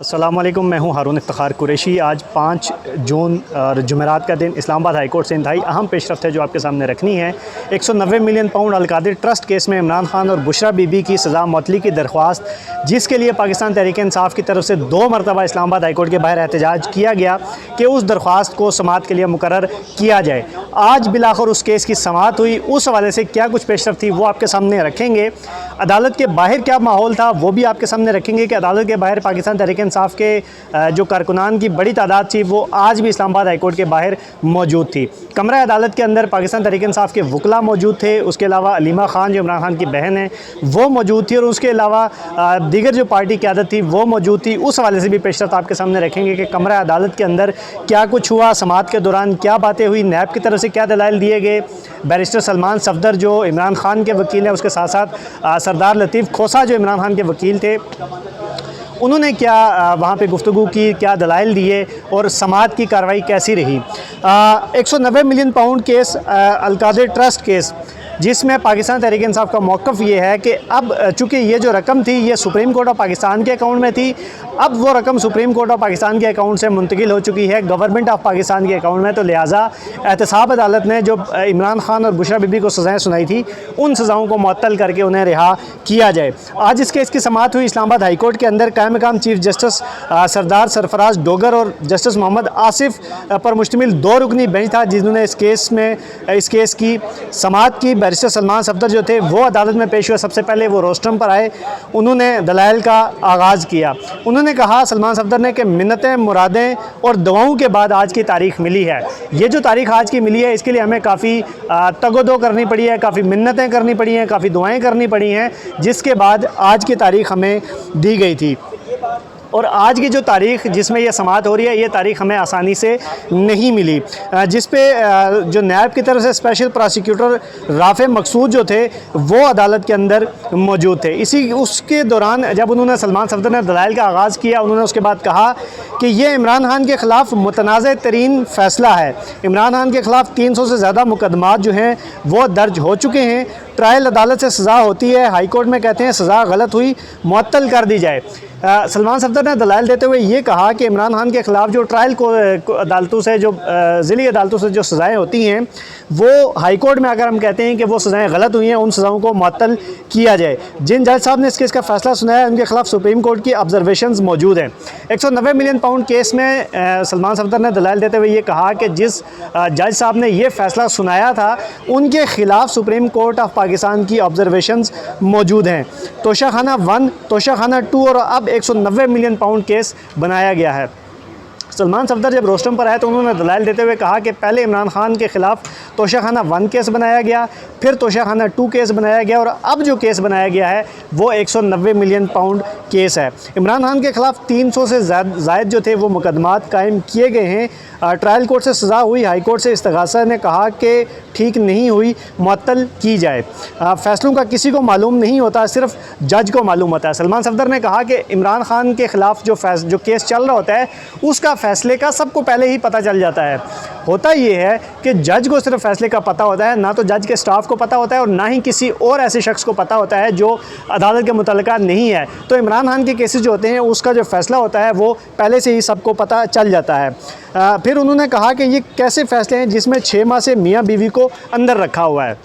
अस्सलाम वालेकुम, मैं हूं हारून इफ्तिखार कुरैशी। आज 5 जून और जुमेरात का दिन इस्लामाबाद हाई कोर्ट से इंतहाई अहम पेशरफ्त है जो आपके सामने रखनी है। 190 million pound Al-Qadir trust case में इमरान खान और बुशरा बीबी की सज़ा मअतली की दरख्वास्त, जिसके लिए पाकिस्तान तहरीक इंसाफ की तरफ से 2 मरतबा इस्लामाबाद हाई कोर्ट के बाहर एहतजाज किया गया कि उस दरख्वास्त को समाअत के लिए मुकर्रर किया जाए। आज बिलाखिर उस केस की समाअत हुई। उस हवाले से क्या कुछ पेशरफ्त थी वो आपके सामने रखेंगे। अदालत के बाहर क्या माहौल था वो भी आपके सामने रखेंगे कि अदालत के बाहर पाकिस्तान तहरीक इंसाफ के जो कारकुनान की बड़ी तादाद थी वो आज भी इस्लामाबाद हाई कोर्ट के बाहर मौजूद थी। कमरा अदालत के अंदर पाकिस्तान तहरीक इंसाफ के वकला मौजूद थे। उसके अलावा अलीमा खान जो इमरान खान की बहन है वो मौजूद थी और उसके अलावा दीगर जो पार्टी क़यादत थी वो मौजूद थी। उस हवाले से भी पेशरफ्त आपके सामने रखेंगे कि कमरा अदालत के अंदर क्या कुछ हुआ, समाअत के दौरान क्या बातें हुई, नैब की तरफ से क्या दलाइल दिए गए। बैरिस्टर सलमान सफदर जो इमरान खान के वकील हैं, उसके साथ साथ सरदार लतीफ़ खोसा जो इमरान खान के वकील थे, उन्होंने क्या वहाँ पे गुफ्तगू की, क्या दलाइल दिए और समाअत की कार्रवाई कैसी रही। 190 million pound case, Al-Qadir trust case, जिसमें पाकिस्तान तहरीक इंसाफ का मौक़िफ़ ये है कि अब चूँकि ये जो रकम थी ये सुप्रीम कोर्ट ऑफ पाकिस्तान के अकाउंट में थी, अब वो रकम सुप्रीम कोर्ट ऑफ पाकिस्तान के अकाउंट से मुंतकिल हो चुकी है गवर्नमेंट ऑफ पाकिस्तान के अकाउंट में। तो लिहाजा एहतसाब अदालत ने जो इमरान खान और बुशरा बीबी को सज़ाएँ सुनाई थी उन सज़ाओं को मुअत्तल करके उन्हें रिहा किया जाए। आज इस केस की समाअत हुई इस्लामाबाद हाई कोर्ट के अंदर। कायम मकाम चीफ जस्टिस सरदार सरफराज डोगर और जस्टिस मोहम्मद आसिफ पर मुश्तमिल 2 रुकनी बेंच था जिन्होंने इस केस की समाअत की। बैरिस्टर सलमान सफदर जो थे वो अदालत में पेश हुए। सबसे पहले वो रोस्ट्रम पर आए, उन्होंने दलाइल का आगाज़ किया। उन्होंने कहा, सलमान सफदर ने, कि मिन्नतें, मुरादें और दुआओं के बाद आज की तारीख़ मिली है। ये जो तारीख़ आज की मिली है इसके लिए हमें काफ़ी तगोदो करनी पड़ी है, काफ़ी मिन्नतें करनी पड़ी हैं, काफ़ी दुआएँ करनी पड़ी हैं, जिसके बाद आज की तारीख़ हमें दी गई थी। और आज की जो तारीख़ जिसमें यह समाअत हो रही है ये तारीख़ हमें आसानी से नहीं मिली, जिस पे जो नैब की तरफ से स्पेशल प्रोसिक्यूटर राफ़े मकसूद जो थे वो अदालत के अंदर मौजूद थे। उसके दौरान जब उन्होंने सलमान सफदर ने दलाइल का आगाज़ किया, उन्होंने उसके बाद कहा कि ये इमरान खान के ख़िलाफ़ मुतनाज़ तरीन फ़ैसला है। इमरान खान के ख़िलाफ़ 300 से ज़्यादा मुकदमात जो हैं वो दर्ज हो चुके हैं। ट्रायल अदालत से सज़ा होती है, हाई कोर्ट में कहते हैं सज़ा गलत हुई, मुअत्तल कर दी जाए। सलमान सफदर ने दलाइल देते हुए ये कहा कि इमरान खान के ख़िलाफ़ जो ट्रायल को अदालतों से, जो ज़िली अदालतों से जो सज़ाएँ होती हैं वो हाई कोर्ट में अगर हम कहते हैं कि वो सज़ाएँ गलत हुई हैं, उन सज़ाओं को मुअत्तल किया जाए। जिन जज साहब ने इस केस का फ़ैसला सुनाया उनके ख़िलाफ़ सुप्रीम कोर्ट की ऑब्जर्वेशंस मौजूद हैं। 190 मिलियन पाउंड केस में सलमान सफदर ने दलाइल देते हुए ये कहा कि जिस जज साहब ने ये फ़ैसला सुनाया था उनके ख़िलाफ़ सुप्रीम कोर्ट ऑफ पाकिस्तान की ऑब्जर्वेशंस मौजूद हैं। तोशाखाना 1, तोशाखाना 2 और अब 190 मिलियन पाउंड केस बनाया गया है। सलमान सफदर जब रोस्टम पर आए तो उन्होंने दलाइल देते हुए कहा कि पहले इमरान खान के ख़िलाफ़ तोशाखाना 1 केस बनाया गया, फिर तोशाखाना 2 केस बनाया गया और अब जो केस बनाया गया है वो 190 मिलियन पाउंड केस है। इमरान खान के ख़िलाफ़ 300 से ज़ायद जो थे वो मुकदमात कायम किए गए हैं। ट्रायल कोर्ट से सज़ा हुई, हाई कोर्ट से इस्तग़ासा ने कहा कि ठीक नहीं हुई, मुअत्तल की जाए। फ़ैसलों का किसी को मालूम नहीं होता, सिर्फ जज को मालूम होता है। सलमान सफदर ने कहा कि इमरान खान के ख़िलाफ़ जो केस चल रहा होता है उसका फ़ैसले का सबको पहले ही पता चल जाता है। होता ये है कि जज को सिर्फ फ़ैसले का पता होता है, ना तो जज के स्टाफ को पता होता है और ना ही किसी और ऐसे शख्स को पता होता है जो अदालत के मुतल्लिका नहीं है। तो इमरान खान के केसेस जो होते हैं उसका जो फ़ैसला होता है वो पहले से ही सबको पता चल जाता है। फिर उन्होंने कहा कि ये कैसे फ़ैसले हैं जिसमें 6 माह से मियाँ बीवी को अंदर रखा हुआ है।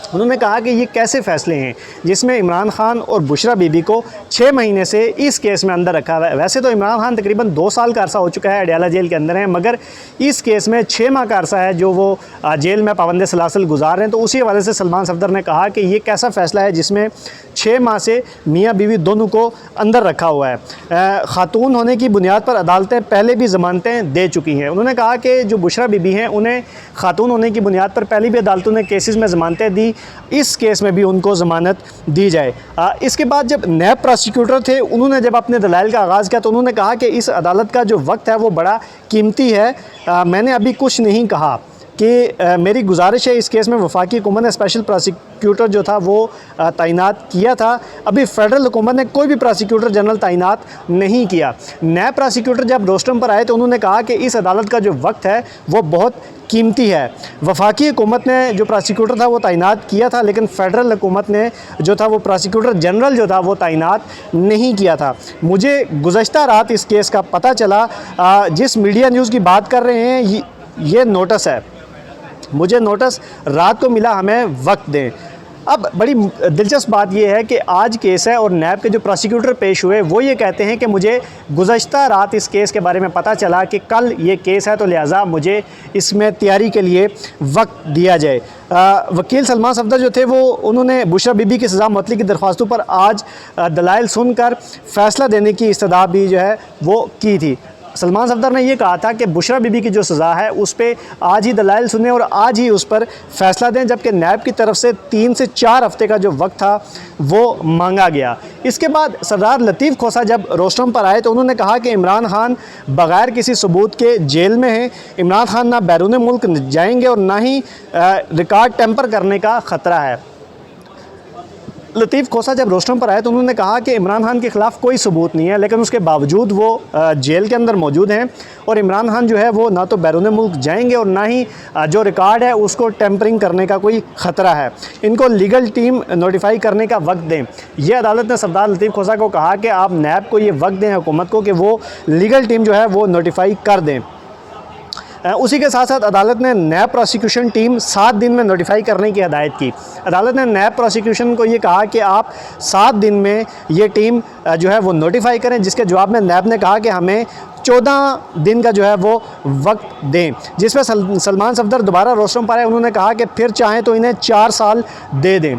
उन्होंने कहा कि ये कैसे फ़ैसले हैं जिसमें इमरान खान और बुशरा बीबी को 6 महीने से इस केस में अंदर रखा हुआ है। वैसे तो इमरान खान तकरीबन 2 साल का अरसा हो चुका है अडयाला जेल के अंदर हैं, मगर इस केस में 6 माह का अरसा है जो वो जेल में पाबंद सलासल गुजार रहे हैं। तो उसी हवाले से सलमान सफदर ने कहा कि ये कैसा फ़ैसला है जिसमें 6 माह से मियाँ बीवी दोनों को अंदर रखा हुआ है। ख़ातून होने की बुनियाद पर अदालतें पहले भी ज़मानतें दे चुकी हैं। उन्होंने कहा कि जो बुशरा बीबी हैं उन्हें ख़ातून होने की बुनियाद पर पहले भी अदालतों ने केसेस में ज़मानतें दी, इस केस में भी उनको ज़मानत दी जाए। इसके बाद जब नैब प्रोसिक्यूटर थे उन्होंने जब अपने दलाइल का आगाज़ किया तो उन्होंने कहा कि इस अदालत का जो वक्त है वो बड़ा कीमती है। मैंने अभी कुछ नहीं कहा, कि मेरी गुजारिश है इस केस में वफाकी हुकूमत ने स्पेशल प्रोसिक्यूटर जो था वो तैनात किया था। अभी फेडरल हुकूमत ने कोई भी प्रोसिक्यूटर जनरल तैनात नहीं किया। नए प्रोसिक्यूटर जब रोस्टम पर आए तो उन्होंने कहा कि इस अदालत का जो वक्त है वो बहुत कीमती है। वफाकी हुकूमत ने जो प्रोसिक्यूटर था वो तैनात किया था, लेकिन फ़ेडरल हुकूमत ने जो था वो प्रोसिक्यूटर जनरल जो था वो तैनात नहीं किया था। मुझे गुज़श्ता रात इस केस का पता चला, जिस मीडिया न्यूज़ की बात कर रहे हैं ये नोटिस है, मुझे नोटिस रात को मिला, हमें वक्त दें। अब बड़ी दिलचस्प बात यह है कि आज केस है और नैब के जो प्रोसिक्यूटर पेश हुए वो ये कहते हैं कि मुझे गुज़श्ता रात इस केस के बारे में पता चला कि कल ये केस है, तो लिहाजा मुझे इसमें तैयारी के लिए वक्त दिया जाए। वकील सलमान सफदर जो थे वो उन्होंने बुशरा बीबी की सज़ा मुअत्तली की दरख्वास्तों पर आज दलाइल सुनकर फ़ैसला देने की इस्तदा भी जो है वो की थी। सलमान सफदर ने यह कहा था कि बुशरा बीबी की जो सज़ा है उस पर आज ही दलाइल सुने और आज ही उस पर फ़ैसला दें, जबकि नैब की तरफ से 3 से 4 हफ़्ते का जो वक्त था वो मांगा गया। इसके बाद सरदार लतीफ़ खोसा जब रोस्टम पर आए तो उन्होंने कहा कि इमरान खान बग़ैर किसी सबूत के जेल में हैं। इमरान खान ना बैरून मुल्क जाएंगे और ना ही रिकॉर्ड टेम्पर करने का ख़तरा है। लतीफ़ खोसा जब रोस्टम पर आए तो उन्होंने कहा कि इमरान खान के ख़िलाफ़ कोई सबूत नहीं है, लेकिन उसके बावजूद वो जेल के अंदर मौजूद हैं और इमरान खान जो है वो ना तो बैरून मुल्क जाएंगे और ना ही जो रिकॉर्ड है उसको टेम्परिंग करने का कोई ख़तरा है। इनको लीगल टीम नोटिफाई करने का वक्त दें। ये अदालत ने सरदार लतीफ़ खोसा को कहा कि आप नैब को ये वक्त दें, हुकूमत को, कि वो लीगल टीम जो है वो नोटिफाई कर दें। उसी के साथ साथ अदालत ने नैब प्रोसिक्यूशन टीम 7 दिन में नोटिफाई करने की हदायत की। अदालत ने नैब प्रोसिक्यूशन को ये कहा कि आप 7 दिन में ये टीम जो है वो नोटिफाई करें, जिसके जवाब में नैब ने कहा कि हमें 14 दिन का जो है वो वक्त दें, जिस पर सलमान सफदर दोबारा रोस्टम पर आए। उन्होंने कहा कि फिर चाहें तो इन्हें 4 साल दे दें।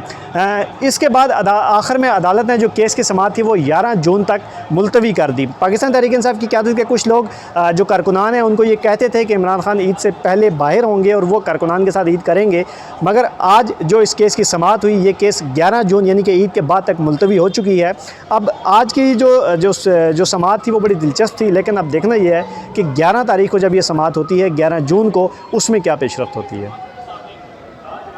इसके बाद आखिर में अदालत ने जो केस की समाअत थी वो 11 जून तक मुलतवी कर दी। पाकिस्तान तहरीक इंसाफ की क़यादत के कुछ लोग जो कारकुनान हैं उनको ये कहते थे कि इमरान खान ईद से पहले बाहर होंगे और वो कारकुनान के साथ ईद करेंगे, मगर आज जो इस केस की समाअत हुई ये केस 11 जून यानी कि ईद के बाद तक मुलतवी हो चुकी है। अब आज की जो समाअत थी वो बड़ी दिलचस्प थी, लेकिन अब देखना यह है कि 11 तारीख को जब ये समाअत होती है 11 जून को, उसमें क्या पेशरफ्त होती है।